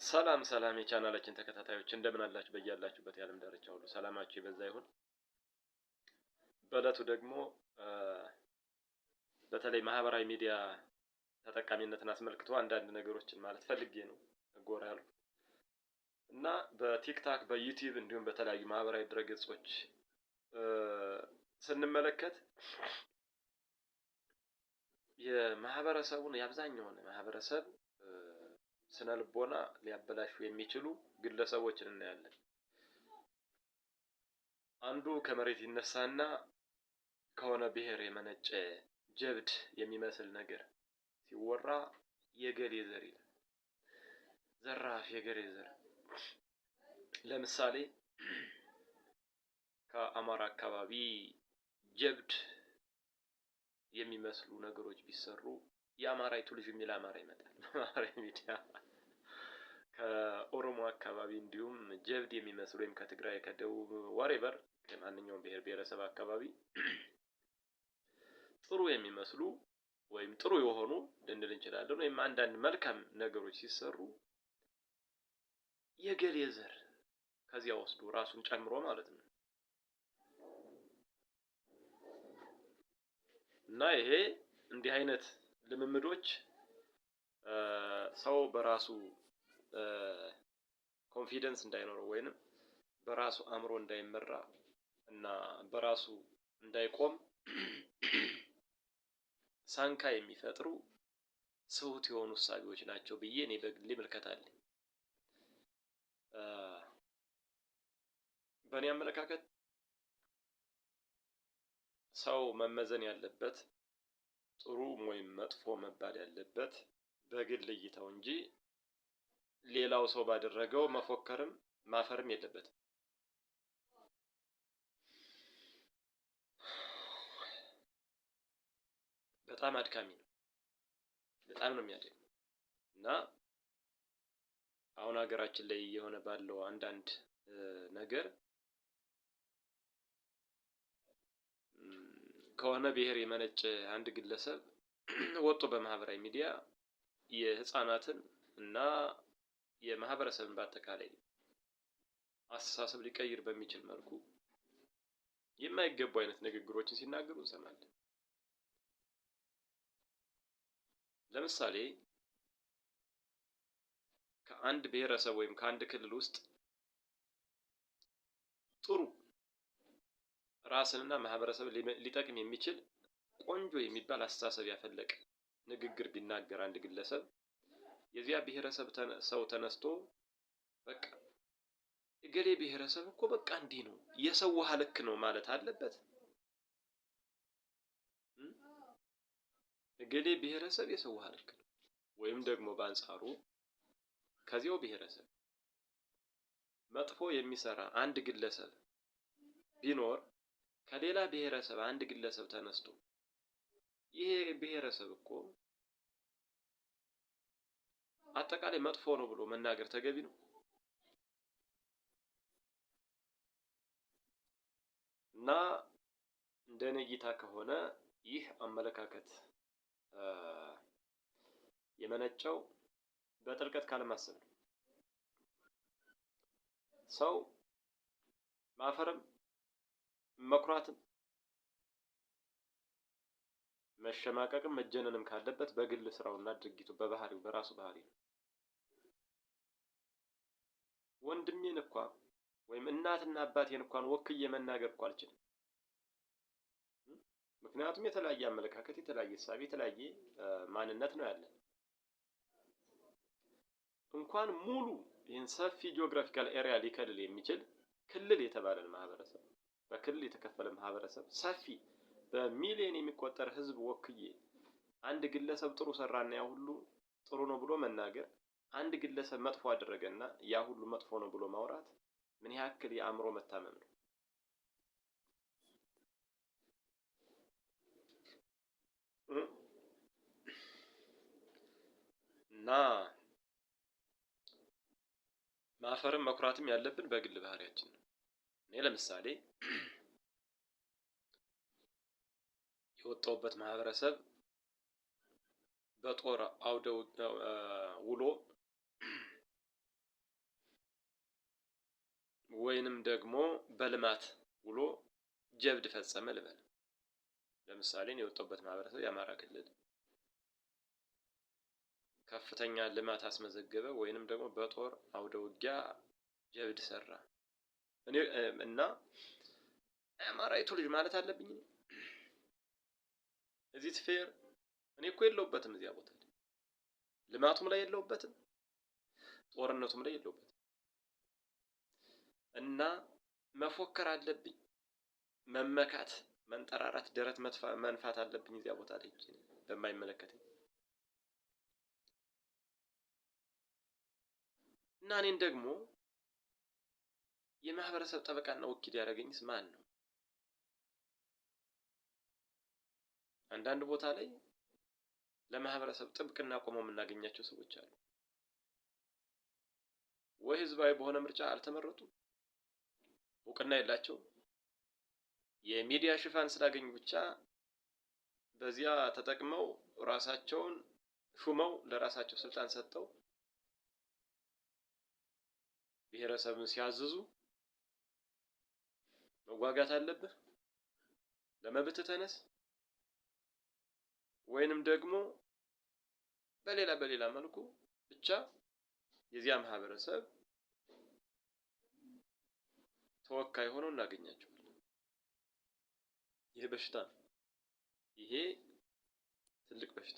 ሰላም ሰላም የቻናላችን ተከታታዮች እንደምን አላችሁ? በያላችሁበት የዓለም ዳርቻ ሁሉ ሰላማችሁ ይበዛ ይሁን። በእለቱ ደግሞ በተለይ ማህበራዊ ሚዲያ ተጠቃሚነትን አስመልክቶ አንዳንድ ነገሮችን ማለት ፈልጌ ነው ጎራ ያልኩ እና በቲክታክ በዩቲዩብ እንዲሁም በተለያዩ ማህበራዊ ድረገጾች ስንመለከት የአብዛኛውን ማህበረሰብ ስነ ልቦና ሊያበላሹ የሚችሉ ግለሰቦችን እናያለን። አንዱ ከመሬት ይነሳና ከሆነ ብሔር የመነጨ ጀብድ የሚመስል ነገር ሲወራ የገሌ ዘር ይላል። ዘራፍ የገሌ ዘር። ለምሳሌ ከአማራ አካባቢ ጀብድ የሚመስሉ ነገሮች ቢሰሩ የአማራይቱ ልጅ የሚል አማራ ይመጣል በማህበራዊ ሚዲያ። ከኦሮሞ አካባቢ እንዲሁም ጀብድ የሚመስሉ ወይም ከትግራይ ከደቡብ ወሬቨር ከማንኛውም ብሔር ብሔረሰብ አካባቢ ጥሩ የሚመስሉ ወይም ጥሩ የሆኑ ልንል እንችላለን ወይም አንዳንድ መልካም ነገሮች ሲሰሩ የገሌ ዘር ከዚያ ወስዶ ራሱን ጨምሮ ማለት ነው። እና ይሄ እንዲህ አይነት ልምምዶች ሰው በራሱ ኮንፊደንስ እንዳይኖረው ወይንም በራሱ አእምሮ እንዳይመራ እና በራሱ እንዳይቆም ሳንካ የሚፈጥሩ ስሁት የሆኑ እሳቤዎች ናቸው ብዬ እኔ በግሌ ምልከታ አለኝ። በእኔ አመለካከት ሰው መመዘን ያለበት ጥሩ ወይም መጥፎ መባል ያለበት በግል እይታው እንጂ ሌላው ሰው ባደረገው መፎከርም ማፈርም የለበትም። በጣም አድካሚ ነው። በጣም ነው የሚያደክመው። እና አሁን ሀገራችን ላይ የሆነ ባለው አንዳንድ ነገር ከሆነ ብሔር የመነጨ አንድ ግለሰብ ወጥቶ በማህበራዊ ሚዲያ የህፃናትን እና የማህበረሰብን በአጠቃላይ አስተሳሰብ ሊቀይር በሚችል መልኩ የማይገቡ አይነት ንግግሮችን ሲናገሩ እንሰማለን። ለምሳሌ ከአንድ ብሔረሰብ ወይም ከአንድ ክልል ውስጥ ጥሩ ራስንና ማህበረሰብ ሊጠቅም የሚችል ቆንጆ የሚባል አስተሳሰብ ያፈለቀ ንግግር ቢናገር አንድ ግለሰብ የዚያ ብሔረሰብ ሰው ተነስቶ በቃ እገሌ ብሔረሰብ እኮ በቃ እንዲህ ነው የሰው ውሃ ልክ ነው ማለት አለበት? እገሌ ብሔረሰብ የሰው ውሃ ልክ ነው። ወይም ደግሞ በአንጻሩ ከዚያው ብሔረሰብ መጥፎ የሚሰራ አንድ ግለሰብ ቢኖር ከሌላ ብሔረሰብ አንድ ግለሰብ ተነስቶ ይሄ ብሔረሰብ እኮ አጠቃላይ መጥፎ ነው ብሎ መናገር ተገቢ ነው? እና እንደኔ እይታ ከሆነ ይህ አመለካከት የመነጨው በጥልቀት ካለማሰብ ነው። ሰው ማፈርም መኩራትም መሸማቀቅም መጀነንም ካለበት በግል ስራውና ድርጊቱ በባህሪው በራሱ ባህሪ ነው። ወንድሜን እንኳን ወይም እናትና አባቴን እንኳን ወክዬ መናገር እኮ አልችልም። ምክንያቱም የተለያየ አመለካከት፣ የተለያየ እሳቤ፣ የተለያየ ማንነት ነው ያለን። እንኳን ሙሉ ይህን ሰፊ ጂኦግራፊካል ኤሪያ ሊከልል የሚችል ክልል የተባለን ማህበረሰብ በክልል የተከፈለ ማህበረሰብ ሰፊ በሚሊዮን የሚቆጠር ህዝብ ወክዬ አንድ ግለሰብ ጥሩ ሰራና ያ ሁሉ ጥሩ ነው ብሎ መናገር፣ አንድ ግለሰብ መጥፎ አደረገና ያ ሁሉ መጥፎ ነው ብሎ ማውራት ምን ያክል የአእምሮ መታመም ነው? እና ማፈርም መኩራትም ያለብን በግል ባህሪያችን ነው። እኔ ለምሳሌ የወጣሁበት ማህበረሰብ በጦር አውደ ውሎ ወይንም ደግሞ በልማት ውሎ ጀብድ ፈጸመ ልበል። ለምሳሌ ነው የወጣበት ማህበረሰብ የአማራ ክልል ከፍተኛ ልማት አስመዘገበ ወይንም ደግሞ በጦር አውደ ውጊያ ጀብድ ሰራ እና አማራይቱ ልጅ ማለት አለብኝ እዚህ ትፌር እኔ እኮ የለውበትም እዚያ ቦታ ልማቱም ላይ የለውበትም ጦርነቱም ላይ የለውበትም እና መፎከር አለብኝ መመካት መንጠራራት ደረት መንፋት አለብኝ እዚያ ቦታ ላይ በማይመለከተኝ እና እኔን ደግሞ የማህበረሰብ ጠበቃና ወኪል ያደረገኝስ ማን ነው? አንዳንድ ቦታ ላይ ለማህበረሰብ ጥብቅና ቆመው የምናገኛቸው ሰዎች አሉ። ወይ ህዝባዊ በሆነ ምርጫ አልተመረጡም፣ እውቅና የላቸውም። የሚዲያ ሽፋን ስላገኙ ብቻ በዚያ ተጠቅመው ራሳቸውን ሹመው ለራሳቸው ስልጣን ሰጥተው ብሔረሰብን ሲያዝዙ መዋጋት አለብህ ለመብት ተነስ ወይንም ደግሞ በሌላ መልኩ ብቻ የዚያ ማህበረሰብ ተወካይ ሆነው እናገኛቸዋለን። ይሄ በሽታ ነው። ይሄ ትልቅ በሽታ